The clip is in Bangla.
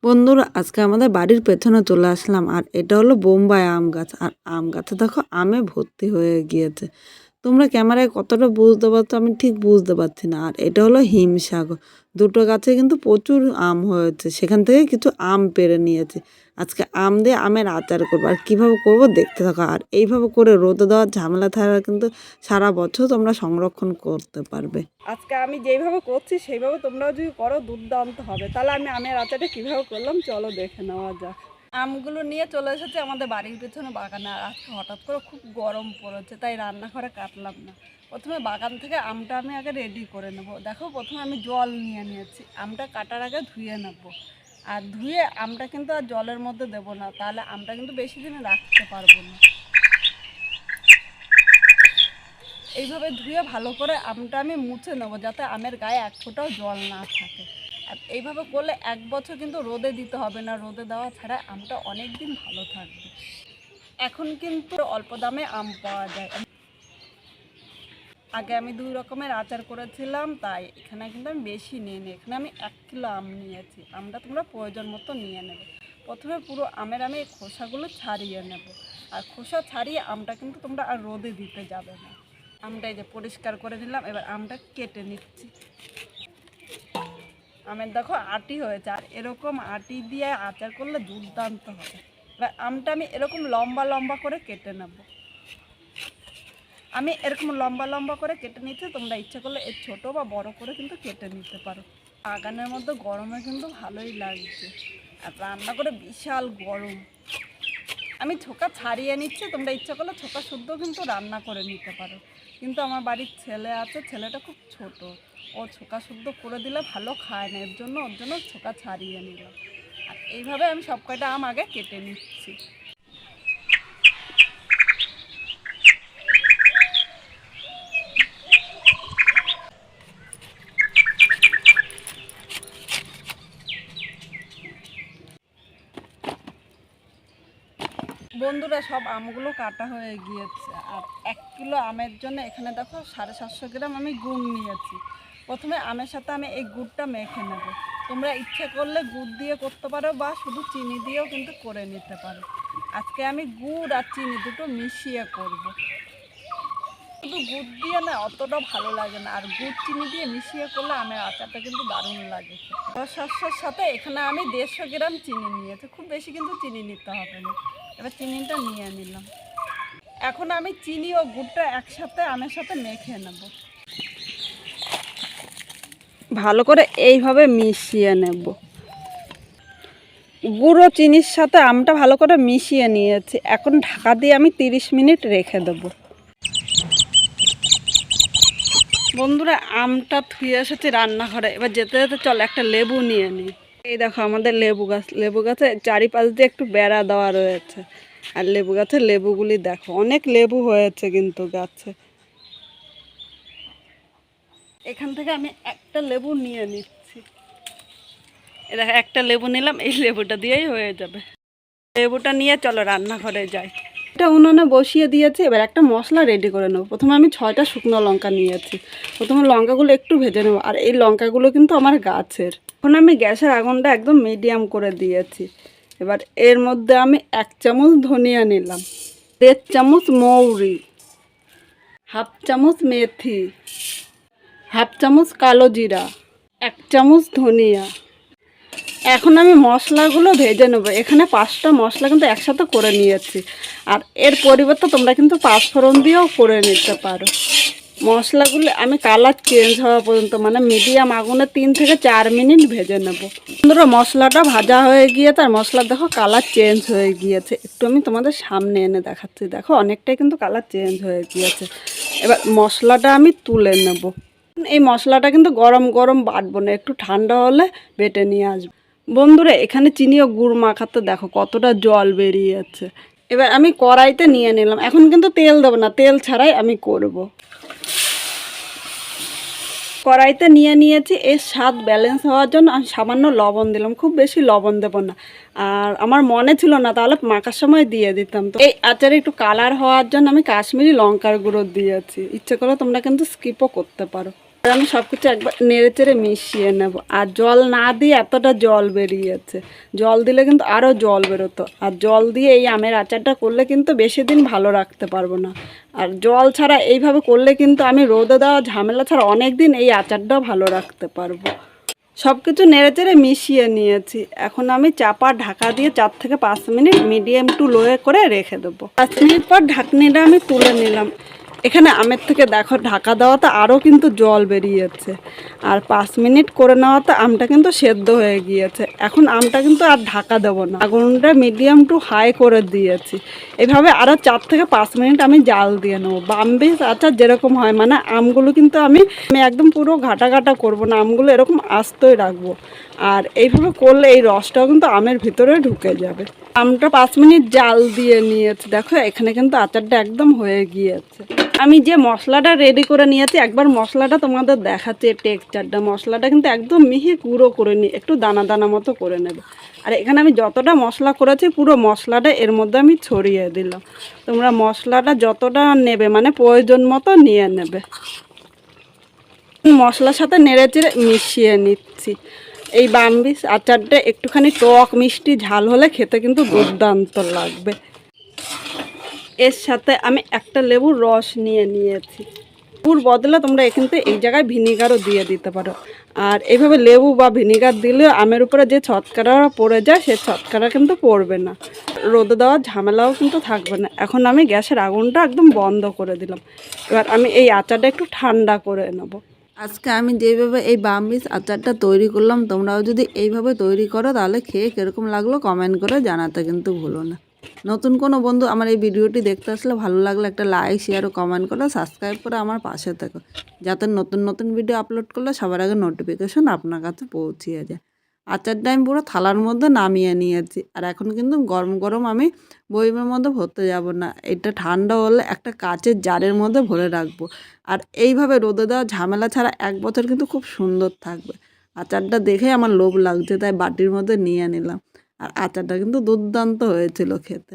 বন্ধুরা আজকে আমাদের বাড়ির পেছনে চলে আসলাম আর এটা হলো বোম্বাই আম গাছ। আর আম গাছে দেখো আমে ভর্তি হয়ে গিয়েছে। তোমরা ক্যামেরায় কতটা বুঝতে পারছো আমি ঠিক বুঝতে পারছি না। আর এটা হলো হিমসাগর, দুটো গাছে কিন্তু প্রচুর আম হয়েছে, সেখান থেকে কিছু আম পেড়ে নিয়েছি। আজকে আম দিয়ে আমের আচার করবো, আর কীভাবে করবো দেখতে থাকো। আর এইভাবে করে রোদে দেওয়ার ঝামেলা থাকা কিন্তু সারা বছর তোমরা সংরক্ষণ করতে পারবে। আজকে আমি যেইভাবে করছি সেইভাবে তোমরাও যদি করো দুর্দান্ত হবে। তাহলে আমি আমের আচারটা কীভাবে করলাম চলো দেখে নেওয়া যাক। আমগুলো নিয়ে চলে এসেছে আমাদের বাড়ির পেছনে বাগানে। আর আজকে হঠাৎ করে খুব গরম পড়েছে, তাই রান্নাঘরে কাটলাম না। প্রথমে বাগান থেকে আমটা আমি আগে রেডি করে নেব। দেখো প্রথমে আমি জল নিয়ে নিয়েছি, আমটা কাটার আগে ধুয়ে নেব। আর ধুয়ে আমটা কিন্তু আর জলের মধ্যে দেবো না, তাহলে আমটা কিন্তু বেশি দিন রাখতে পারবো না। এইভাবে ধুয়ে ভালো করে আমটা আমি মুছে নেবো, যাতে আমের গায়ে এক ফোঁটাও জল না থাকে। আর এইভাবে করলে 1 বছর কিন্তু রোদে দিতে হবে না, রোদে দেওয়া ছাড়া আমটা অনেক দিন ভালো থাকবে। এখন কিন্তু অল্প দামে আম পাওয়া যায়। আগে আমি 2 রকমের আচার করেছিলাম, তাই এখানে কিন্তু আমি বেশি নিয়ে নিই। এখানে আমি 1 কিলো আম নিয়েছি। আমটা তোমরা প্রয়োজন মতো নিয়ে নেবে। প্রথমে পুরো আমের আমি এই খোসাগুলো ছাড়িয়ে নেব। আর খোসা ছাড়িয়ে আমটা কিন্তু তোমরা আর রোদে দিতে যাবে না। আমটা এই যে পরিষ্কার করে দিলাম, এবার আমটা কেটে নিচ্ছি। আমের দেখো আটি হয়েছে, আর এরকম আটি দিয়ে আচার করলে দুর্দান্ত হবে। এবার আমটা আমি এরকম লম্বা লম্বা করে কেটে নেব। আমি এরকম লম্বা লম্বা করে কেটে নিচ্ছি, তোমরা ইচ্ছা করলে এর ছোটো বা বড় করে কিন্তু কেটে নিতে পারো। বাগানের মধ্যে গরমে কিন্তু ভালোই লাগছে, আর রান্না করে বিশাল গরম। আমি ছোকা ছাড়িয়ে নিচ্ছি, তোমরা ইচ্ছা করলে ছোকা শুদ্ধ কিন্তু রান্না করে নিতে পারো। কিন্তু আমার বাড়ির ছেলে আছে, ছেলেটা খুব ছোট, ও ছোকা শুদ্ধ করে দিলে ভালো খায় না, ওর জন্য ছোকা ছাড়িয়ে নিলাম। আর এইভাবে আমি সব কয়টা আম আগে কেটে নিচ্ছি। বন্ধুরা সব আমগুলো কাটা হয়ে গিয়েছে। আর 1 কিলো আমের জন্য এখানে দেখো 750 গ্রাম আমি গুড় নিয়েছি। প্রথমে আমের সাথে আমি এই গুড়টা মেখে নেব। তোমরা ইচ্ছে করলে গুড় দিয়ে করতে পারো বা শুধু চিনি দিয়েও কিন্তু করে নিতে পারো। আজকে আমি গুড় আর চিনি দুটো মিশিয়ে করব। শুধু গুড় দিয়ে না অতটা ভালো লাগে না, আর গুড় চিনি দিয়ে মিশিয়ে করলে আমের আচারটা কিন্তু দারুণ লাগে। শস্যের সাথে এখানে আমি 150 গ্রাম চিনি নিয়েছি, খুব বেশি কিন্তু চিনি নিতে হবে না। এবার চিনিটা নিয়ে নিলাম। এখন আমি চিনি ও গুড়টা একসাথে আমের সাথে মেখে নেব। ভালো করে এইভাবে মিশিয়ে নেব। গুড় ও চিনির সাথে আমটা ভালো করে মিশিয়ে নিয়েছি। এখন ঢাকা দিয়ে আমি 30 মিনিট রেখে দেব। বন্ধুরা আমটা ধুয়ে এসেছি রান্নাঘরে, এবার যেতে যেতে চল একটা লেবু নিয়ে নিই। এই দেখো আমাদের লেবু গাছে চারিপাশ দিয়ে একটু বেড়া দেওয়া রয়েছে। আর লেবু গাছের লেবুগুলি দেখো, অনেক লেবু হয়েছে কিন্তু গাছে। এখান থেকে আমি একটা লেবু নিয়ে নিচ্ছি। এ দেখো একটা লেবু নিলাম, এই লেবুটা দিয়েই হয়ে যাবে। লেবুটা নিয়ে চলো রান্নাঘরে যাই। এটা উনুনে বসিয়ে দিয়েছি, এবার একটা মশলা রেডি করে নেবো। প্রথমে আমি 6টা শুকনো লঙ্কা নিয়েছি। প্রথমে লঙ্কাগুলো একটু ভেজে নেবো, আর এই লঙ্কাগুলো কিন্তু আমার গাছের। এখন আমি গ্যাসের আগুনটা একদম মিডিয়াম করে দিয়েছি। এবার এর মধ্যে আমি 1 চামচ ধনিয়া নিলাম, 1.5 চামচ মৌরি, 1/2 চামচ মেথি, 1/2 চামচ কালো জিরা, 1 চামচ ধনিয়া। এখন আমি মশলাগুলো ভেজে নেবো। এখানে 5টা মশলা কিন্তু একসাথে করে নিয়েছি। আর এর পরিবর্তে তোমরা কিন্তু 5 ফোড়ন দিয়েও করে নিতে পারো। মশলাগুলো আমি কালার চেঞ্জ হওয়া পর্যন্ত, মানে মিডিয়াম আগুনে 3 থেকে 4 মিনিট ভেজে নেব। বন্ধুরা মশলাটা ভাজা হয়ে গিয়ে তার মশলা দেখো কালার চেঞ্জ হয়ে গিয়েছে। একটু আমি তোমাদের সামনে এনে দেখাচ্ছি, দেখো অনেকটাই কিন্তু কালার চেঞ্জ হয়ে গিয়েছে। এবার মশলাটা আমি তুলে নেব। এই মশলাটা কিন্তু গরম গরম বাটবো না, একটু ঠান্ডা হলে বেটে নিয়ে আসবো। বন্ধুরা এখানে চিনি ও গুড় মাখাতে দেখো কতটা জল বেরিয়ে যাচ্ছে। এবার আমি কড়াইতে নিয়ে নিলাম। এখন কিন্তু তেল দেবো না, তেল ছাড়াই আমি করব। কড়াইতে নিয়ে নিয়েছি। এর স্বাদ ব্যালেন্স হওয়ার জন্য আমি সামান্য লবণ দিলাম, খুব বেশি লবণ দেবো না। আর আমার মনে ছিল না, তাহলে মাখার সময় দিয়ে দিতাম। তো এই আচারে একটু কালার হওয়ার জন্য আমি কাশ্মীরি লঙ্কার গুঁড়ো দিয়েছি। ইচ্ছে করে তোমরা কিন্তু স্কিপও করতে পারো। আমি সব কিছু একবার নেড়ে চেড়ে মিশিয়ে নেব। আর জল না দিয়ে এতটা জল বেরিয়েছে, জল দিলে কিন্তু আরও জল বেরোতো। আর জল দিয়ে এই আমের আচারটা করলে কিন্তু বেশি দিন ভালো রাখতে পারবো না। আর জল ছাড়া এইভাবে করলে কিন্তু আমি রোদে দেওয়া ঝামেলা ছাড়া অনেক দিন এই আচারটাও ভালো রাখতে পারবো। সব কিছু নেড়ে চেড়ে মিশিয়ে নিয়েছি। এখন আমি চাপা ঢাকা দিয়ে 4 থেকে 5 মিনিট মিডিয়াম টু লোয়ে করে রেখে দেবো। 5 মিনিট পর ঢাকনিটা আমি তুলে নিলাম। এখানে আমের থেকে দেখো ঢাকা দেওয়াতে আরও কিন্তু জল বেরিয়েছে। আর 5 মিনিট করে নেওয়াতে আমটা কিন্তু সেদ্ধ হয়ে গিয়েছে। এখন আমটা কিন্তু আর ঢাকা দেবো না, আগুনটা মিডিয়াম টু হাই করে দিয়েছি। এভাবে আরও 4 থেকে 5 মিনিট আমি জাল দিয়ে নেবো। বামবিস আচার যেরকম হয়, মানে আমগুলো কিন্তু আমি একদম পুরো ঘাটা ঘাটা করবো না, আমগুলো এরকম আস্তই রাখবো। আর এইভাবে করলে এই রসটাও কিন্তু আমের ভিতরে ঢুকে যাবে। আমটা 5 মিনিট জাল দিয়ে নিয়েছি। দেখো এখানে কিন্তু আচারটা একদম হয়ে গিয়েছে। আমি যে মশলাটা রেডি করে নিয়েছি, একবার মশলাটা তোমাদের দেখাচ্ছি। টেক্সচারটা, মশলাটা কিন্তু একদম মিহি গুঁড়ো করে নিই, একটু দানা দানা মতো করে নেবে। আর এখানে আমি যতটা মশলা করেছি পুরো মশলাটা এর মধ্যে আমি ছড়িয়ে দিলাম। তোমরা মশলাটা যতটা নেবে মানে প্রয়োজন মতো নিয়ে নেবে। মশলার সাথে নেড়ে চেড়ে মিশিয়ে নিচ্ছি। এই বামবিস আচারটা একটুখানি টক মিষ্টি ঝাল হলে খেতে কিন্তু দুর্দান্ত লাগবে। এর সাথে আমি একটা লেবুর রস নিয়ে নিয়েছি। লেবুর বদলে তোমরা এখান থেকে এই জায়গায় ভিনিগারও দিয়ে দিতে পারো। আর এইভাবে লেবু বা ভিনিগার দিলে আমের উপরে যে ছটকারা পড়ে যায় সেই ছটকারা কিন্তু পড়বে না, রোদে দেওয়ার ঝামেলাও কিন্তু থাকবে না। এখন আমি গ্যাসের আগুনটা একদম বন্ধ করে দিলাম। এবার আমি এই আচারটা একটু ঠান্ডা করে নেবো। আজকে আমি যেইভাবে এই বামবিস আচারটা তৈরি করলাম, তোমরাও যদি এইভাবে তৈরি করো তাহলে খেয়ে কীরকম লাগলো কমেন্ট করে জানাতে কিন্তু ভুলো না। নতুন কোনো বন্ধু আমার এই ভিডিওটি দেখতে আসলে ভালো লাগলে একটা লাইক শেয়ার ও কমেন্ট করে সাবস্ক্রাইব করে আমার পাশে থেকো, যাতে নতুন নতুন ভিডিও আপলোড করলে সবার আগে নোটিফিকেশন আপনার কাছে পৌঁছিয়ে যায়। আচারটা আমি পুরো থালার মধ্যে নামিয়ে নিয়েছি। আর এখন কিন্তু গরম গরম আমি বয়মের মধ্যে ভরতে যাব না, এটা ঠান্ডা হলে একটা কাচের জারের মধ্যে ভরে রাখবো। আর এইভাবে রোদে দেওয়া ঝামেলা ছাড়া 1 বছর কিন্তু খুব সুন্দর থাকবে। আচারটা দেখে আমার লোভ লাগছে, তাই বাটির মধ্যে নিয়ে নিলাম। আর আচারটা কিন্তু দুর্দান্ত হয়েছিল খেতে।